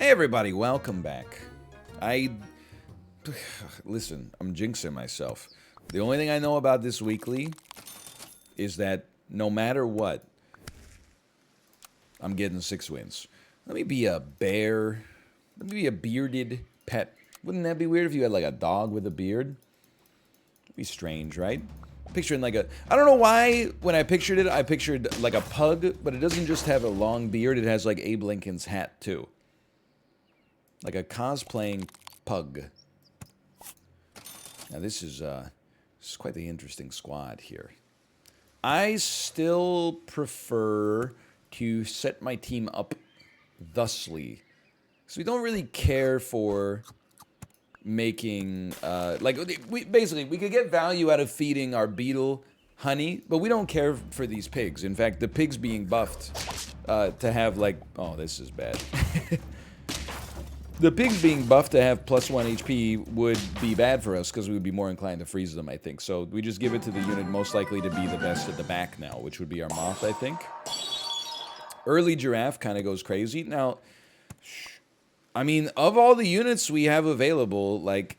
Hey everybody, welcome back. Listen, I'm jinxing myself. The only thing I know about this weekly is that no matter what, I'm getting 6 wins. Let me be a bear. Let me be a bearded pet. Wouldn't that be weird if you had like a dog with a beard? It'd be strange, right? Picturing like a... I don't know why when I pictured it, I pictured like a pug, but it doesn't just have a long beard, it has like Abe Lincoln's hat too. Like a cosplaying pug. Now this is quite the interesting squad here. I still prefer to set my team up thusly. So we don't really care for making, we could get value out of feeding our beetle honey, but we don't care for these pigs. In fact, the pigs being buffed to have like, oh, this is bad. The pigs being buffed to have +1 HP would be bad for us because we would be more inclined to freeze them, I think. So we just give it to the unit most likely to be the best at the back now, which would be our moth, I think. Early giraffe kind of goes crazy. Now, I mean, of all the units we have available, like,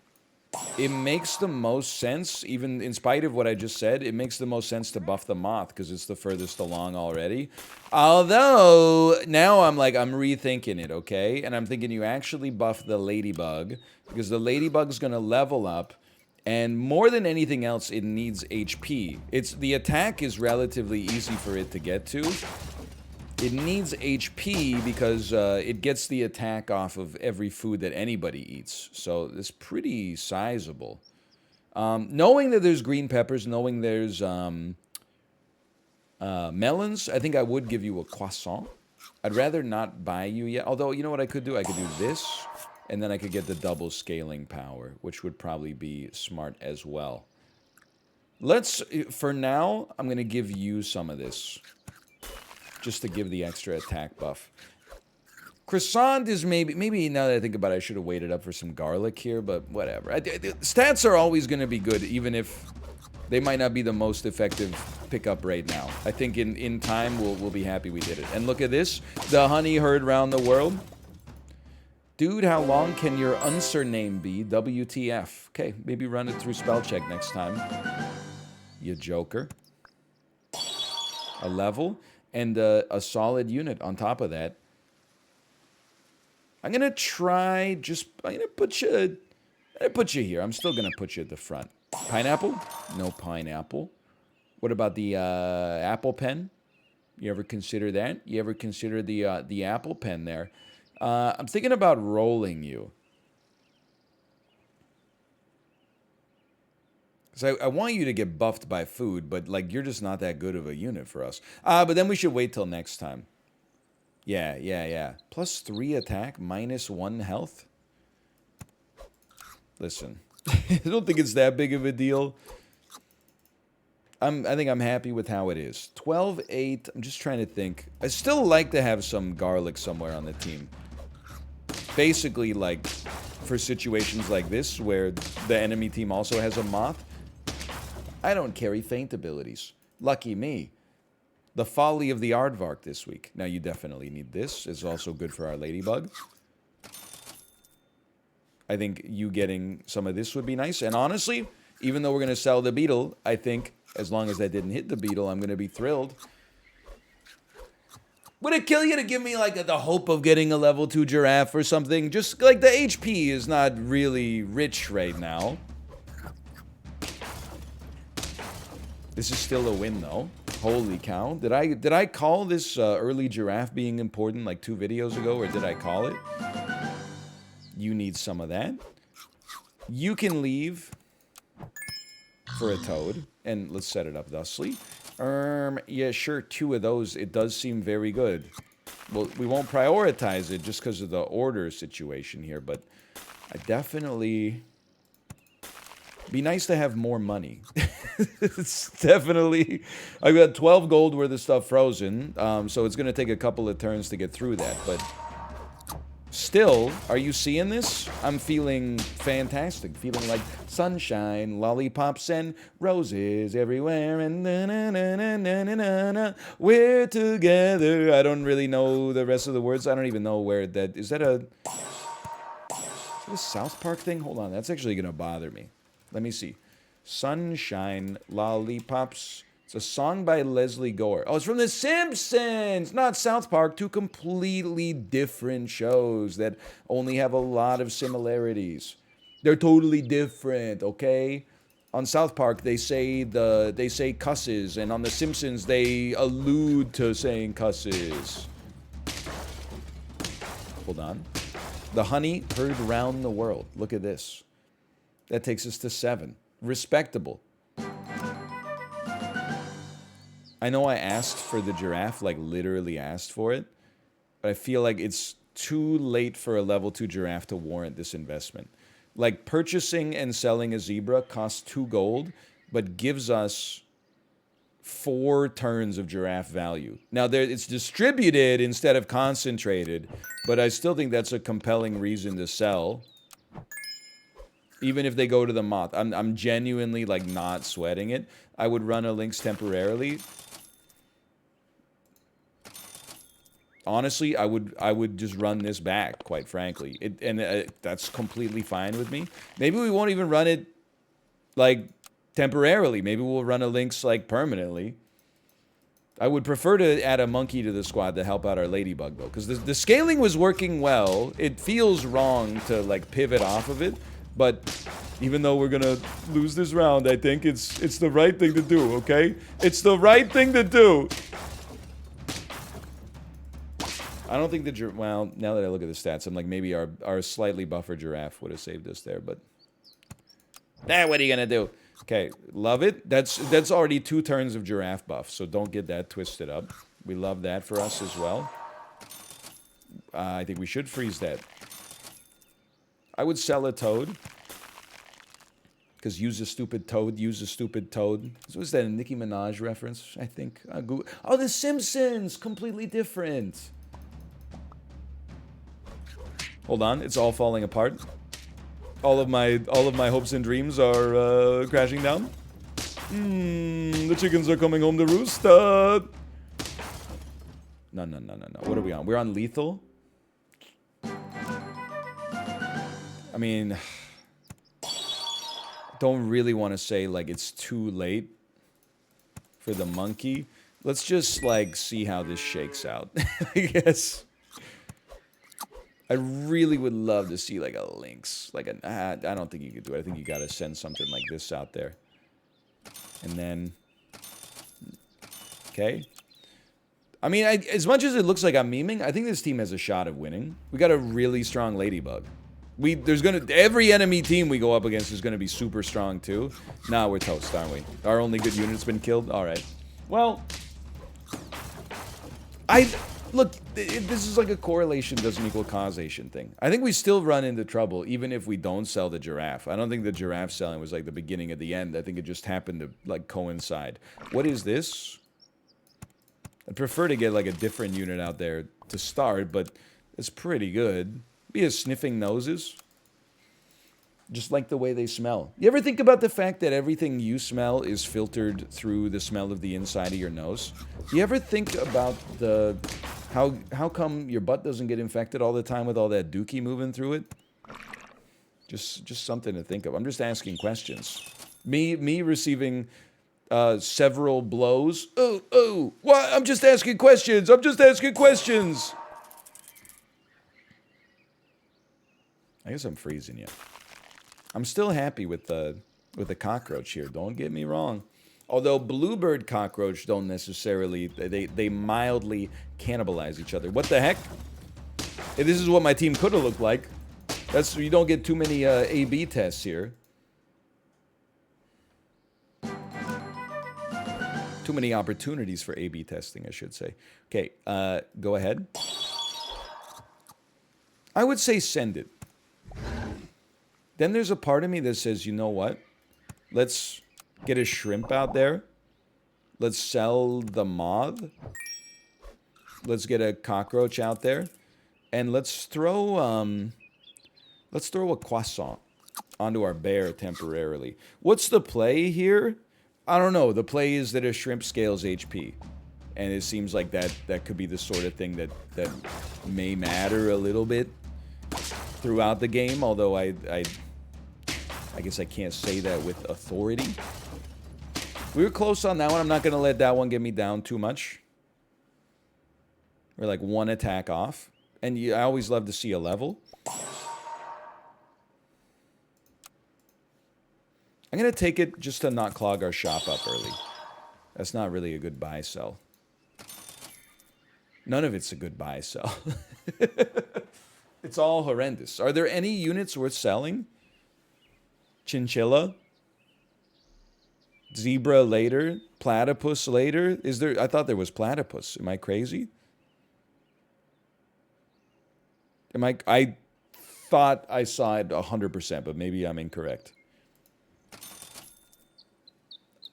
it makes the most sense, even in spite of what I just said, it makes the most sense to buff the moth because it's the furthest along already. Although, now I'm rethinking it, okay? And I'm thinking you actually buff the ladybug because the ladybug's going to level up. And more than anything else, it needs HP. The attack is relatively easy for it to get to. It needs HP because it gets the attack off of every food that anybody eats. So it's pretty sizable. Knowing that there's green peppers, knowing there's melons, I think I would give you a croissant. I'd rather not buy you yet. Although, you know what I could do? I could do this, and then I could get the double scaling power, which would probably be smart as well. For now, I'm going to give you some of this. Just to give the extra attack buff. Croissant is maybe now that I think about it, I should have waited up for some garlic here, but whatever. Stats are always going to be good, even if they might not be the most effective pickup right now. I think in time, we'll be happy we did it. And look at this. The honey heard round the world. Dude, how long can your unsurname be? WTF. Okay, maybe run it through spell check next time. You joker. A level. And a solid unit on top of that. I'm gonna try I'm gonna put you here. I'm still gonna put you at the front. Pineapple? No pineapple. What about the apple pen? You ever consider that? You ever consider the apple pen there? I'm thinking about rolling you. So I want you to get buffed by food, but like you're just not that good of a unit for us. But then we should wait till next time. Yeah. +3 attack, -1 health. Listen, I don't think it's that big of a deal. I think I'm happy with how it is. 12-8. I'm just trying to think. I still like to have some garlic somewhere on the team. Basically, like for situations like this where the enemy team also has a moth. I don't carry feint abilities. Lucky me. The folly of the aardvark this week. Now, you definitely need this. It's also good for our ladybug. I think you getting some of this would be nice. And honestly, even though we're going to sell the beetle, I think as long as that didn't hit the beetle, I'm going to be thrilled. Would it kill you to give me like the hope of getting a level 2 giraffe or something? Just like the HP is not really rich right now. This is still a win, though. Holy cow. Did I call this early giraffe being important like 2 videos ago, or did I call it? You need some of that. You can leave for a toad, and let's set it up thusly. Yeah, sure, 2 of those. It does seem very good. Well, we won't prioritize it just because of the order situation here, but I definitely... Be nice to have more money. It's definitely... I've got 12 gold worth of stuff frozen, so it's going to take a couple of turns to get through that, but Still, are you seeing this? I'm feeling fantastic. Feeling like sunshine, lollipops, and roses everywhere. And na-na-na-na-na-na-na. We're together. I don't really know the rest of the words. I don't even know where that... Is that a South Park thing? Hold on. That's actually going to bother me. Let me see. Sunshine, lollipops... It's a song by Leslie Gore. Oh, it's from The Simpsons, not South Park. Two completely different shows that only have a lot of similarities. They're totally different, okay? On South Park, they say cusses, and on The Simpsons, they allude to saying cusses. Hold on. The honey heard round the world. Look at this. That takes us to 7. Respectable. I know I asked for the giraffe, like literally asked for it, but I feel like it's too late for a level 2 giraffe to warrant this investment. Like, purchasing and selling a zebra costs 2 gold, but gives us 4 turns of giraffe value. Now, it's distributed instead of concentrated, but I still think that's a compelling reason to sell. Even if they go to the moth. I'm genuinely, like, not sweating it. I would run a lynx temporarily. Honestly, I would just run this back, quite frankly. That's completely fine with me. Maybe we won't even run it, like, temporarily. Maybe we'll run a lynx, like, permanently. I would prefer to add a monkey to the squad to help out our ladybug, though. Because the scaling was working well. It feels wrong to, like, pivot off of it. But even though we're going to lose this round, I think it's the right thing to do, okay? It's the right thing to do. I don't think well, now that I look at the stats, I'm like, maybe our slightly buffer giraffe would have saved us there, but... what are you gonna do? Okay, love it. That's already 2 turns of giraffe buff, so don't get that twisted up. We love that for us as well. I think we should freeze that. I would sell a toad. Because use a stupid toad, use a stupid toad. Was that a Nicki Minaj reference, I think? Oh, The Simpsons! Completely different. Hold on, it's all falling apart. All of my hopes and dreams are crashing down. The chickens are coming home to roost. No. What are we on? We're on lethal. I mean, don't really want to say like it's too late for the monkey. Let's just like see how this shakes out. I guess. I really would love to see like a lynx, like I don't think you could do it. I think you got to send something like this out there, and then, okay. I mean, as much as it looks like I'm memeing, I think this team has a shot of winning. We got a really strong ladybug. Every enemy team we go up against is gonna be super strong too. Nah, we're toast, aren't we? Our only good unit's been killed. All right. Well, look, this is like a correlation doesn't equal causation thing. I think we still run into trouble even if we don't sell the giraffe. I don't think the giraffe selling was like the beginning of the end. I think it just happened to like coincide. What is this? I'd prefer to get like a different unit out there to start, but it's pretty good. Be as sniffing noses. Just like the way they smell. You ever think about the fact that everything you smell is filtered through the smell of the inside of your nose? You ever think about how come your butt doesn't get infected all the time with all that dookie moving through it? Just something to think of. I'm just asking questions. Me receiving several blows. Oh, what? I'm just asking questions. I'm just asking questions. I guess I'm freezing you. I'm still happy with the cockroach here. Don't get me wrong. Although bluebird cockroach don't necessarily, they mildly cannibalize each other. What the heck? Hey, this is what my team could have looked like. You don't get too many A/B tests here. Too many opportunities for A/B testing, I should say. Okay, go ahead. I would say send it. Then there's a part of me that says, you know what? Let's get a shrimp out there. Let's sell the moth. Let's get a cockroach out there. And let's throw a croissant onto our bear temporarily. What's the play here? I don't know. The play is that a shrimp scales HP. And it seems like that could be the sort of thing that may matter a little bit throughout the game, although I guess I can't say that with authority. We were close on that one. I'm not going to let that one get me down too much. We're like one attack off. And I always love to see a level. I'm going to take it just to not clog our shop up early. That's not really a good buy-sell. None of it's a good buy-sell. It's all horrendous. Are there any units worth selling? Chinchilla? Zebra later? Platypus later? Is there? I thought there was platypus. Am I crazy? I thought I saw it 100%, but maybe I'm incorrect.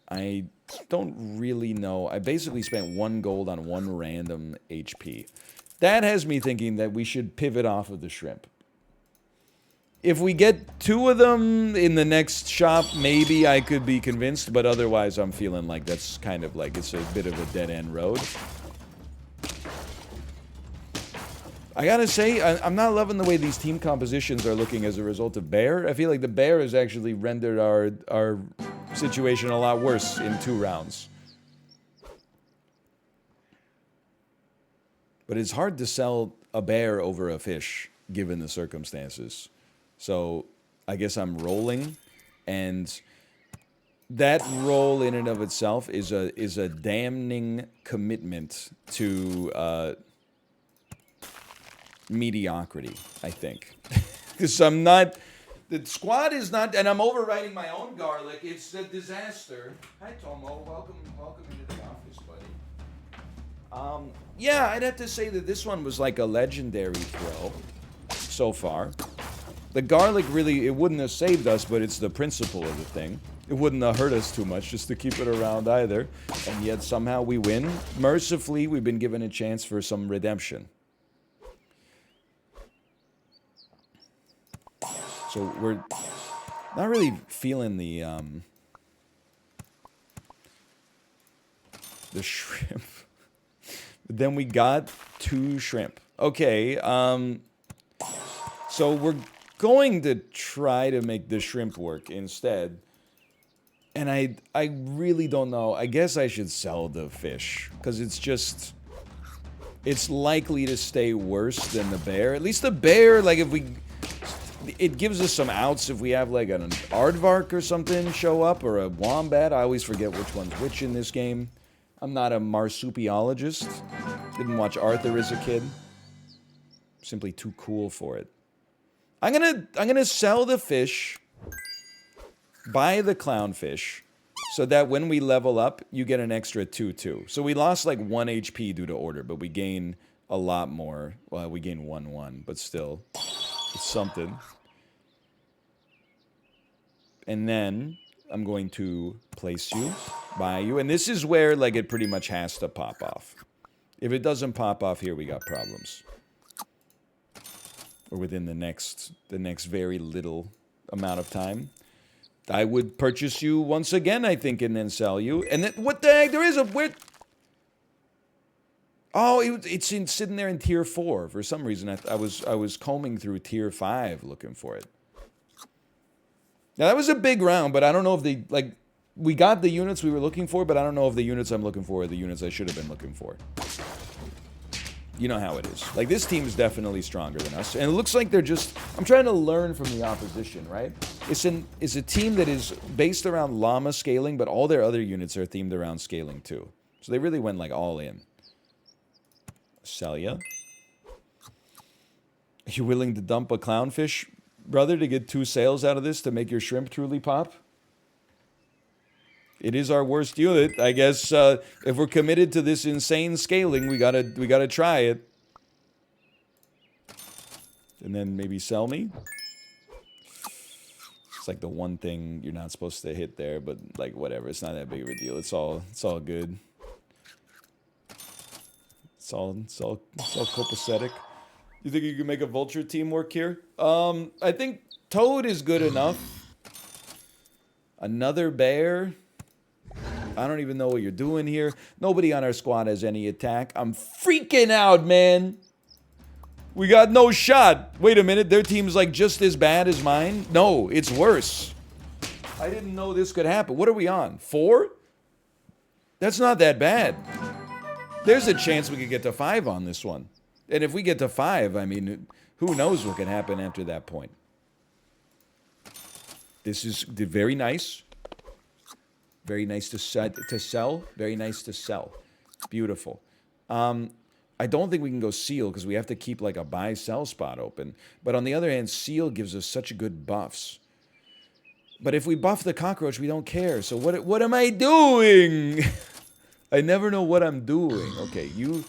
I don't really know. I basically spent 1 gold on 1 random HP. That has me thinking that we should pivot off of the shrimp. If we get 2 of them in the next shop, maybe I could be convinced, but otherwise I'm feeling like that's kind of like it's a bit of a dead-end road. I gotta say, I'm not loving the way these team compositions are looking as a result of bear. I feel like the bear has actually rendered our situation a lot worse in 2 rounds. But it's hard to sell a bear over a fish, given the circumstances. So I guess I'm rolling, and that roll in and of itself is a damning commitment to mediocrity, I think. Because I'm not... The squad is not... And I'm overwriting my own garlic. It's a disaster. Hi, Tomo. Welcome into the office, buddy. Yeah, I'd have to say that this one was like a legendary throw so far. The garlic really... It wouldn't have saved us, but it's the principle of the thing. It wouldn't have hurt us too much just to keep it around either. And yet somehow we win. Mercifully, we've been given a chance for some redemption. So we're not really feeling the shrimp. But then we got 2 shrimp. Okay, so we're going to try to make the shrimp work instead. And I really don't know. I guess I should sell the fish, because it's likely to stay worse than the bear. At least the bear, like it gives us some outs if we have like an aardvark or something show up, or a wombat. I always forget which one's which in this game. I'm not a marsupiologist. Didn't watch Arthur as a kid. Simply too cool for it. I'm gonna sell the fish, buy the clownfish, so that when we level up, you get an extra 2/2. So we lost like 1 HP due to order, but we gain a lot more. Well, we gain 1/1, but still, it's something. And then I'm going to place you, buy you, and this is where like it pretty much has to pop off. If it doesn't pop off here, we got problems. Or within the next very little amount of time, I would purchase you once again, I think, and then sell you. And then what the heck? There is a weird. Oh, it's sitting there in tier 4 for some reason. I was combing through tier 5 looking for it. Now that was a big round, but I don't know if they like. We got the units we were looking for, but I don't know if the units I'm looking for are the units I should have been looking for. You know how it is. Like, this team is definitely stronger than us, and it looks like they're just... I'm trying to learn from the opposition, right? It's a team that is based around llama scaling, but all their other units are themed around scaling too. So they really went like all in. Sell ya. Are you willing to dump a clownfish, brother, to get 2 sales out of this to make your shrimp truly pop? It is our worst unit, I guess. If we're committed to this insane scaling, we gotta try it. And then maybe sell me. It's like the one thing you're not supposed to hit there, but like whatever. It's not that big of a deal. It's all good. It's all copacetic. You think you can make a vulture team work here? I think toad is good enough. Another bear. I don't even know what you're doing here. Nobody on our squad has any attack. I'm freaking out, man. We got no shot. Wait a minute, their team's like just as bad as mine? No, it's worse. I didn't know this could happen. What are we on? 4? That's not that bad. There's a chance we could get to 5 on this one. And if we get to 5, I mean, who knows what can happen after that point. This is very nice. Very nice to sell. Very nice to sell. Beautiful. I don't think we can go seal because we have to keep like a buy-sell spot open. But on the other hand, seal gives us such good buffs. But if we buff the cockroach, we don't care. So what am I doing? I never know what I'm doing. Okay, you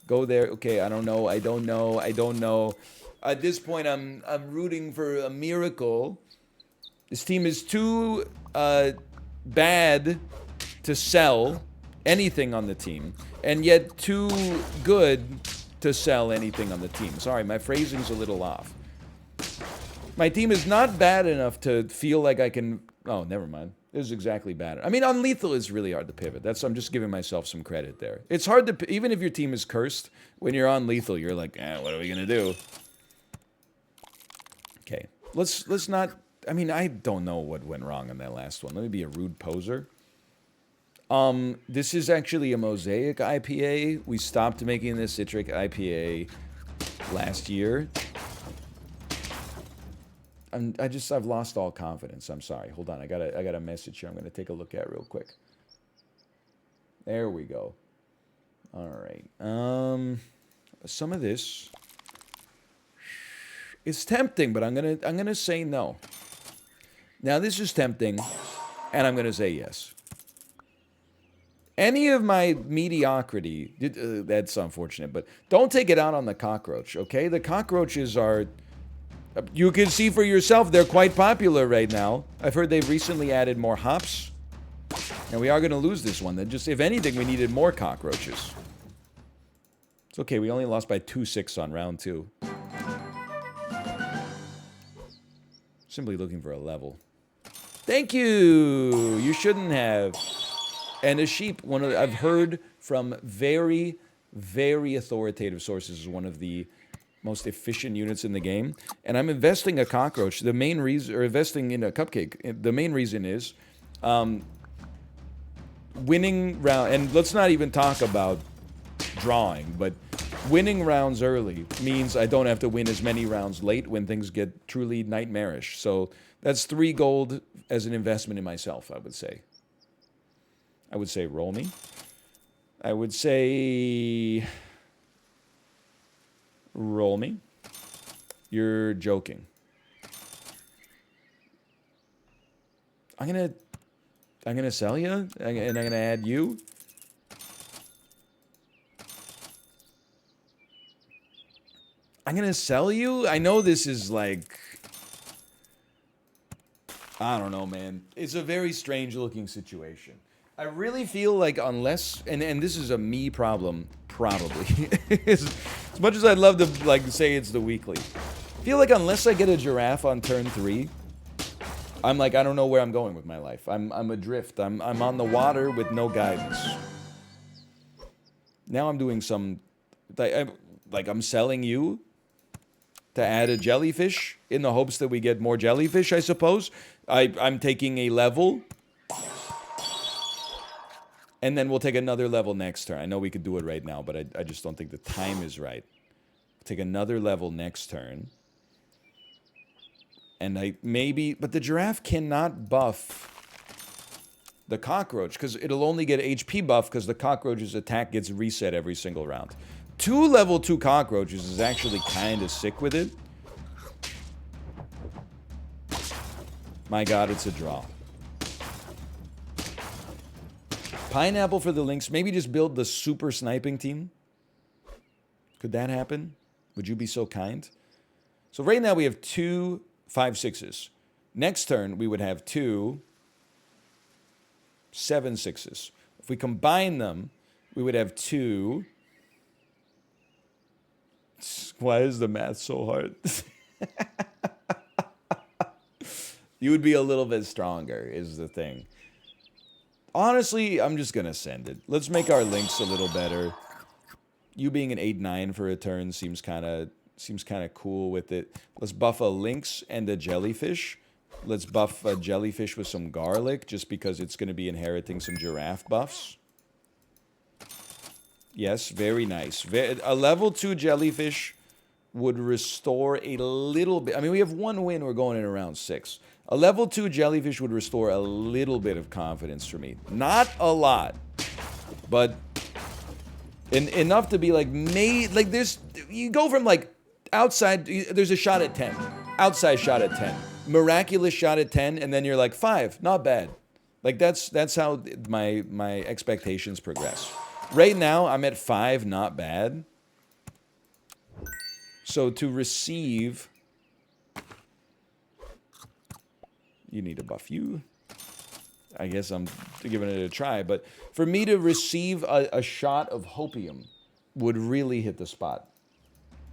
go there. Okay, I don't know. I don't know. I don't know. At this point, I'm rooting for a miracle. This team is too bad to sell anything on the team, and yet too good to sell anything on the team. Sorry, my phrasing's a little off. My team is not bad enough to feel like I can... Oh, never mind. This is exactly bad. I mean, on lethal, it's really hard to pivot. I'm just giving myself some credit there. It's hard to... Even if your team is cursed, when you're on lethal, you're like, what are we going to do? Okay. Let's not... I mean, I don't know what went wrong on that last one. Let me be a rude poser. This is actually a Mosaic IPA. We stopped making this citric IPA last year. I've lost all confidence. I'm sorry. Hold on. I got a message here I'm going to take a look at real quick. There we go. All right. Some of this is tempting, but I'm going to say no. Now, this is tempting, and I'm going to say yes. Any of my mediocrity, that's unfortunate, but don't take it out on the cockroach, okay? The cockroaches are, you can see for yourself, they're quite popular right now. I've heard they've recently added more hops, and we are going to lose this one. Then just, if anything, we needed more cockroaches. It's okay, we only lost by 2-6 on round 2. Simply looking for a level. Thank you! You shouldn't have. And a sheep, I've heard from very, very authoritative sources, is one of the most efficient units in the game. And I'm investing a cockroach. The main reason, or investing in a cupcake, the main reason is winning round. And let's not even talk about drawing, but winning rounds early means I don't have to win as many rounds late when things get truly nightmarish. So that's 3 gold as an investment in myself, I would say. I would say roll me. I would say roll me. You're joking. I'm gonna sell you, and I'm gonna add you. I'm gonna sell you? I know this is like... I don't know, man. It's a very strange looking situation. I really feel like unless... And this is a me problem, probably. As much as I'd love to like say it's the weekly. I feel like unless I get a giraffe on turn 3, I'm like, I don't know where I'm going with my life. I'm adrift. I'm on the water with no guidance. Now I'm doing some... Like I'm selling you to add a jellyfish in the hopes that we get more jellyfish, I suppose. I'm taking a level, and then we'll take another level next turn. I know we could do it right now, but I just don't think the time is right. Take another level next turn. And but the giraffe cannot buff the cockroach, because it'll only get HP buff because the cockroach's attack gets reset every single round. 2 level 2 cockroaches is actually kind of sick with it. My god, it's a draw. Pineapple for the lynx. Maybe just build the super sniping team. Could that happen? Would you be so kind? So right now we have 2 5-6s. Next turn we would have 2 7-6s. If we combine them, we would have 2 Why is the math so hard? You would be a little bit stronger, is the thing. Honestly, I'm just gonna send it. Let's make our lynx a little better. You being an 8-9 for a turn seems kind of cool with it. Let's buff a lynx and a jellyfish. Let's buff a jellyfish with some garlic, just because it's going to be inheriting some giraffe buffs. Yes, very nice. A level 2 jellyfish would restore a little bit. I mean, we have 1 win. We're going in around 6. A level 2 jellyfish would restore a little bit of confidence for me. Not a lot, but enough to be like, there's, you go from like outside, there's a shot at 10, outside shot at 10, miraculous shot at 10, and then you're like 5, not bad. Like that's how my expectations progress. Right now, I'm at 5, not bad. So to receive, you need to buff you. I guess I'm giving it a try, but for me to receive a shot of hopium would really hit the spot.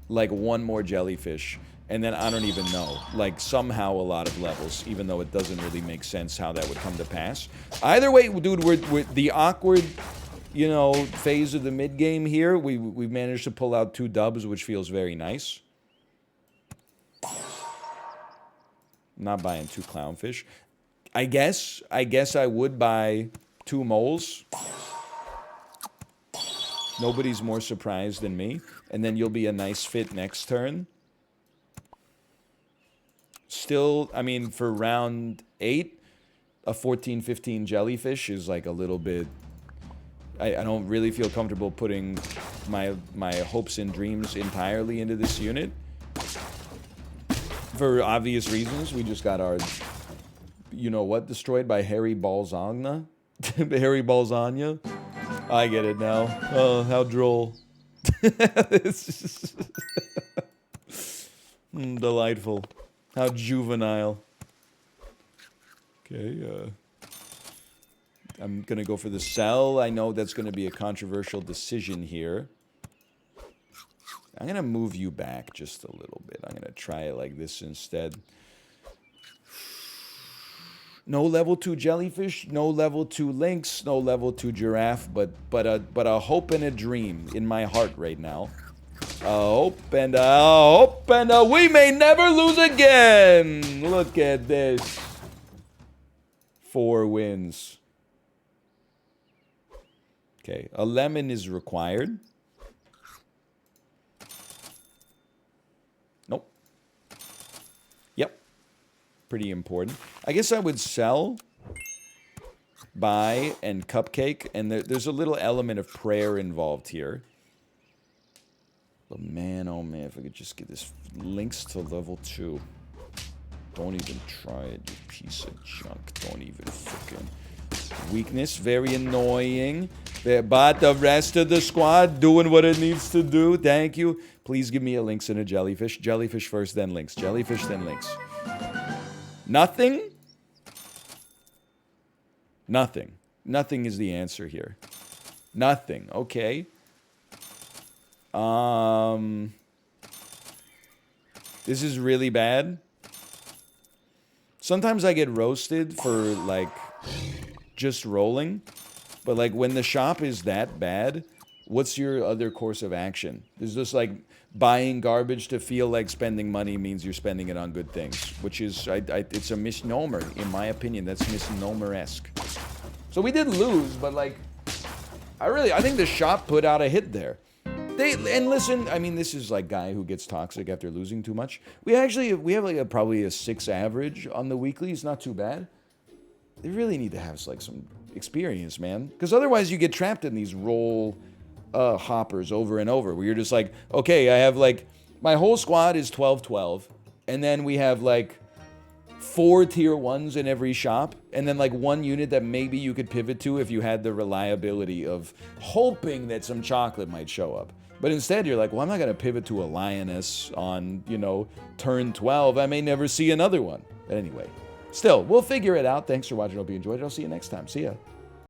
Like 1 more jellyfish, and then I don't even know. Like somehow a lot of levels, even though it doesn't really make sense how that would come to pass. Either way, dude, we're the awkward, you know, phase of the mid game here. We managed to pull out 2 dubs, which feels very nice. Not buying 2 clownfish. I guess I would buy 2 moles. Nobody's more surprised than me. And then you'll be a nice fit next turn. Still, I mean, for round 8, a 14-15 jellyfish is like a little bit... I don't really feel comfortable putting my hopes and dreams entirely into this unit. For obvious reasons, we just got our... You know what? Destroyed by Harry Balzagna? Harry Balzagna? I get it now. Oh, how droll. Delightful. How juvenile. Okay, I'm gonna go for the sell. I know that's gonna be a controversial decision here. I'm gonna move you back just a little bit. I'm gonna try it like this instead. No level 2 jellyfish, no level 2 lynx, no level 2 giraffe, but a hope and a dream in my heart right now. A hope and we may never lose again. Look at this. 4 wins. Okay, a lemon is required. Nope. Yep. Pretty important. I guess I would sell, buy, and cupcake, and there's a little element of prayer involved here. But man, oh man, if I could just get this lynx to level 2. Don't even try it, you piece of junk. Don't even freaking... Weakness, very annoying. But the rest of the squad doing what it needs to do. Thank you. Please give me a lynx and a jellyfish. Jellyfish first, then lynx. Jellyfish, then lynx. Nothing? Nothing. Nothing is the answer here. Nothing. Okay. This is really bad. Sometimes I get roasted for, like, just rolling. But, like, when the shop is that bad, what's your other course of action? Is this, like, buying garbage to feel like spending money means you're spending it on good things? Which is, it's a misnomer, in my opinion. That's misnomer-esque. So we did lose, but, like, I think the shop put out a hit there. And listen, I mean, this is like guy who gets toxic after losing too much. We have like probably a 6 average on the weekly. It's not too bad. They really need to have like some experience, man. Because otherwise you get trapped in these roll hoppers over and over where you're just like, okay, I have like, my whole squad is 12-12. And then we have like 4 tier 1s in every shop. And then like 1 unit that maybe you could pivot to if you had the reliability of hoping that some chocolate might show up. But instead, you're like, well, I'm not going to pivot to a lioness on, you know, turn 12. I may never see another one. But anyway, still, we'll figure it out. Thanks for watching. Hope you enjoyed it. I'll see you next time. See ya.